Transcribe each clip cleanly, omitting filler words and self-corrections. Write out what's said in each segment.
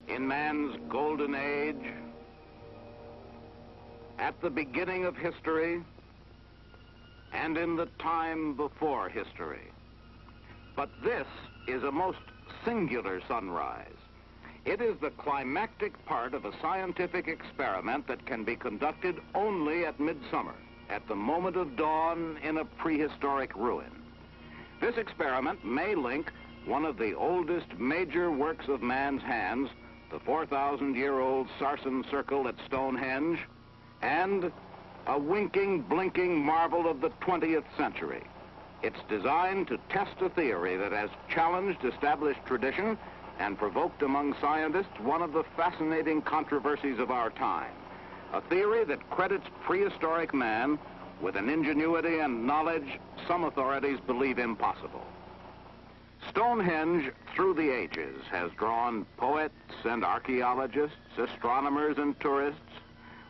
In man's golden age, at the beginning of history, and in the time before history. But this is a most singular sunrise. It is the climactic part of a scientific experiment that can be conducted only at midsummer, at the moment of dawn in a prehistoric ruin. This experiment may link one of the oldest major works of man's hands, the 4,000-year-old Sarsen Circle at Stonehenge, and a winking, blinking marvel of the 20th century. It's designed to test a theory that has challenged established tradition and provoked among scientists one of the fascinating controversies of our time. A theory that credits prehistoric man with an ingenuity and knowledge some authorities believe impossible. Stonehenge, through the ages, has drawn poets and archaeologists, astronomers and tourists,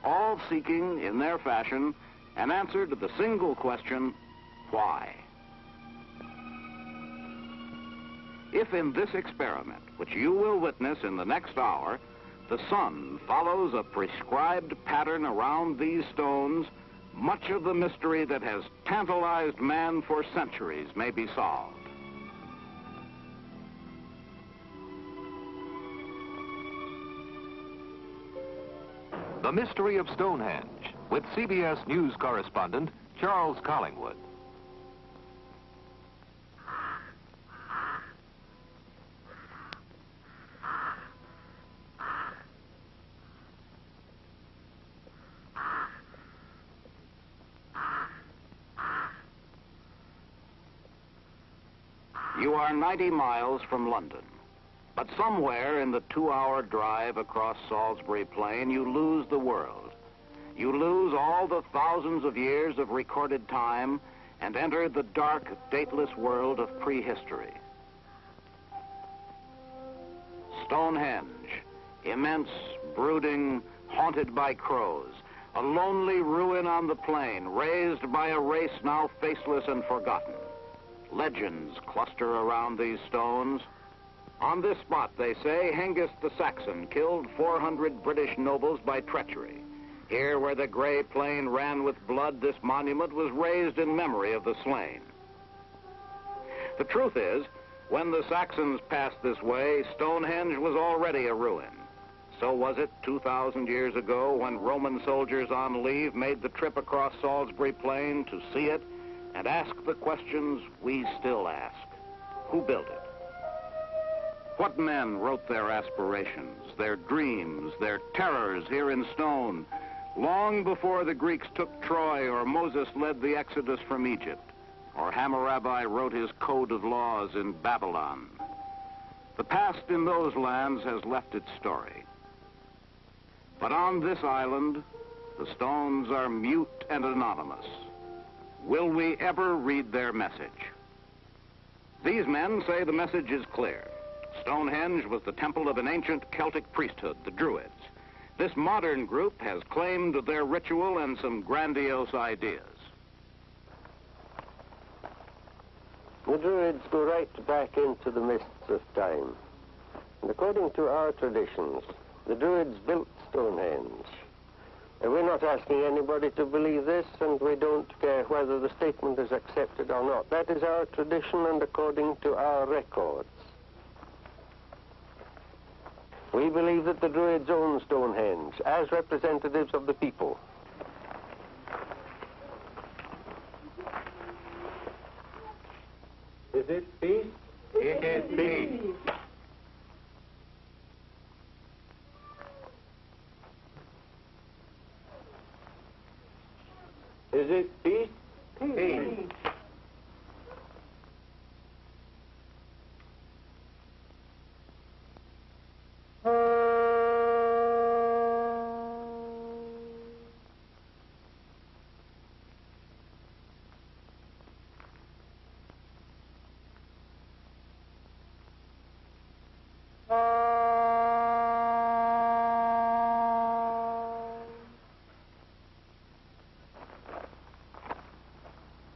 all seeking, in their fashion, an answer to the single question, why? If in this experiment, which you will witness in the next hour, the sun follows a prescribed pattern around these stones, much of the mystery that has tantalized man for centuries may be solved. The Mystery of Stonehenge, with CBS News correspondent Charles Collingwood. You are 90 miles from London, but somewhere in the 2-hour drive across Salisbury Plain, you lose the world. You lose all the thousands of years of recorded time and enter the dark, dateless world of prehistory. Stonehenge, immense, brooding, haunted by crows, a lonely ruin on the plain, raised by a race now faceless and forgotten. Legends cluster around these stones. On this spot, they say, Hengist the Saxon killed 400 British nobles by treachery. Here, where the gray plain ran with blood, this monument was raised in memory of the slain. The truth is, when the Saxons passed this way, Stonehenge was already a ruin. So was it 2,000 years ago when Roman soldiers on leave made the trip across Salisbury Plain to see it and ask the questions we still ask. Who built it? What men wrote their aspirations, their dreams, their terrors here in stone, long before the Greeks took Troy or Moses led the Exodus from Egypt, or Hammurabi wrote his code of laws in Babylon? The past in those lands has left its story. But on this island, the stones are mute and anonymous. Will we ever read their message? These men say the message is clear. Stonehenge was the temple of an ancient Celtic priesthood, the Druids. This modern group has claimed their ritual and some grandiose ideas. The Druids go right back into the mists of time. And according to our traditions, the Druids built Stonehenge. And we're not asking anybody to believe this, and we don't care whether the statement is accepted or not. That is our tradition and according to our records. We believe that the Druids own Stonehenge as representatives of the people. Is it peace? It is peace. Is it peace? Peace.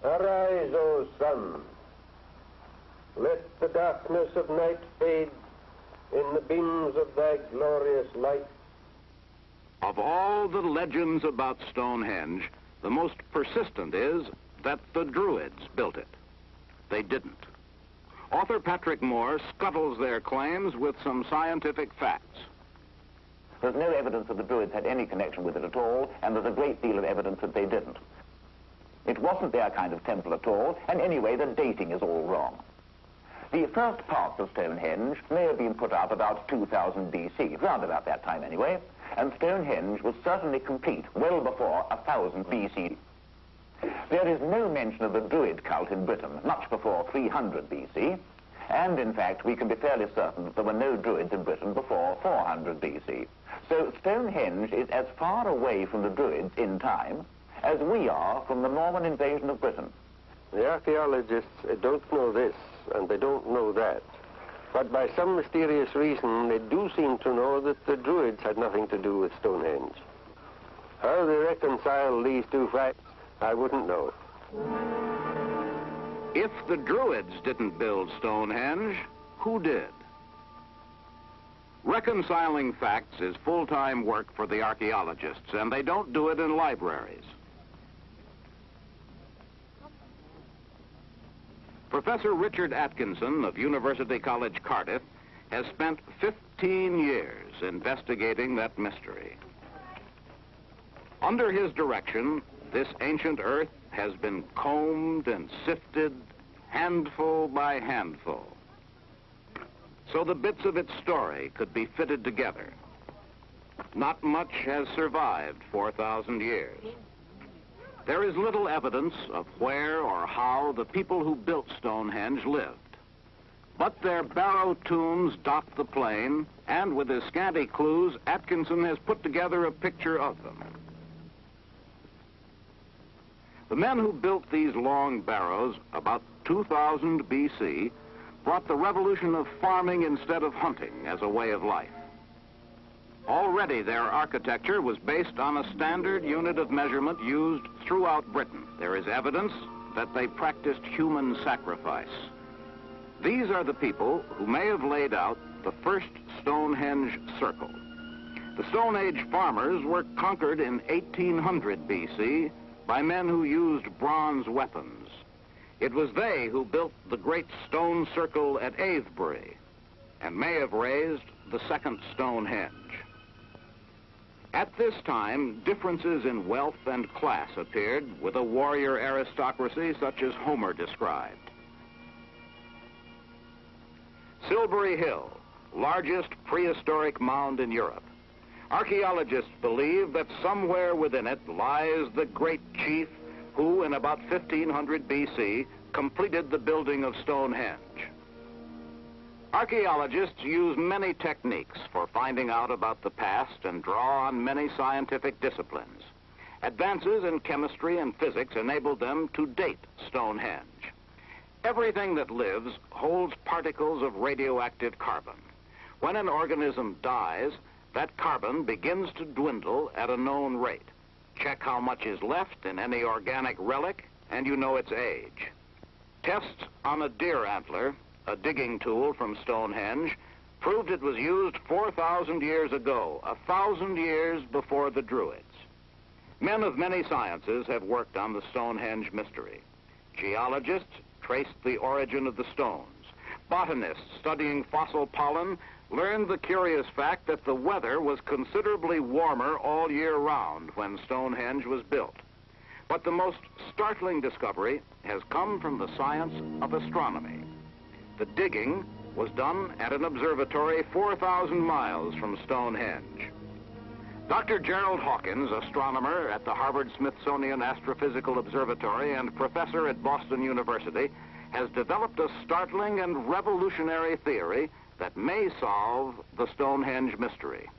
Arise, O sun. Let the darkness of night fade in in the beams of thy glorious light. Of all the legends about Stonehenge, the most persistent is that the Druids built it. They didn't. Author Patrick Moore scuttles their claims with some scientific facts. There's no evidence that the Druids had any connection with it at all, and there's a great deal of evidence that they didn't. It wasn't their kind of temple at all, and anyway, the dating is all wrong. The first parts of Stonehenge may have been put up about 2000 BC, round about that time anyway, and Stonehenge was certainly complete well before 1000 BC. There is no mention of the Druid cult in Britain much before 300 BC, and in fact we can be fairly certain that there were no Druids in Britain before 400 BC. So Stonehenge is as far away from the Druids in time as we are from the Norman invasion of Britain. The archaeologists don't know this, and they don't know that. But by some mysterious reason, they do seem to know that the Druids had nothing to do with Stonehenge. How they reconcile these two facts, I wouldn't know. If the Druids didn't build Stonehenge, who did? Reconciling facts is full-time work for the archaeologists, and they don't do it in libraries. Professor Richard Atkinson of University College Cardiff has spent 15 years investigating that mystery. Under his direction, this ancient earth has been combed and sifted handful by handful, so the bits of its story could be fitted together. Not much has survived 4,000 years. There is little evidence of where or how the people who built Stonehenge lived. But their barrow tombs dot the plain, and with his scanty clues, Atkinson has put together a picture of them. The men who built these long barrows about 2000 BC brought the revolution of farming instead of hunting as a way of life. Already their architecture was based on a standard unit of measurement used throughout Britain. There is evidence that they practiced human sacrifice. These are the people who may have laid out the first Stonehenge circle. The Stone Age farmers were conquered in 1800 BC by men who used bronze weapons. It was they who built the great stone circle at Avebury and may have raised the second Stonehenge. At this time, differences in wealth and class appeared with a warrior aristocracy such as Homer described. Silbury Hill, largest prehistoric mound in Europe. Archaeologists believe that somewhere within it lies the great chief who, in about 1500 BC, completed the building of Stonehenge. Archaeologists use many techniques for finding out about the past and draw on many scientific disciplines. Advances in chemistry and physics enabled them to date Stonehenge. Everything that lives holds particles of radioactive carbon. When an organism dies, that carbon begins to dwindle at a known rate. Check how much is left in any organic relic, and you know its age. Tests on a deer antler, a digging tool from Stonehenge, proved it was used 4,000 years ago, 1,000 years before the Druids. Men of many sciences have worked on the Stonehenge mystery. Geologists traced the origin of the stones. Botanists studying fossil pollen learned the curious fact that the weather was considerably warmer all year round when Stonehenge was built. But the most startling discovery has come from the science of astronomy. The digging was done at an observatory 4,000 miles from Stonehenge. Dr. Gerald Hawkins, astronomer at the Harvard-Smithsonian Astrophysical Observatory and professor at Boston University, has developed a startling and revolutionary theory that may solve the Stonehenge mystery.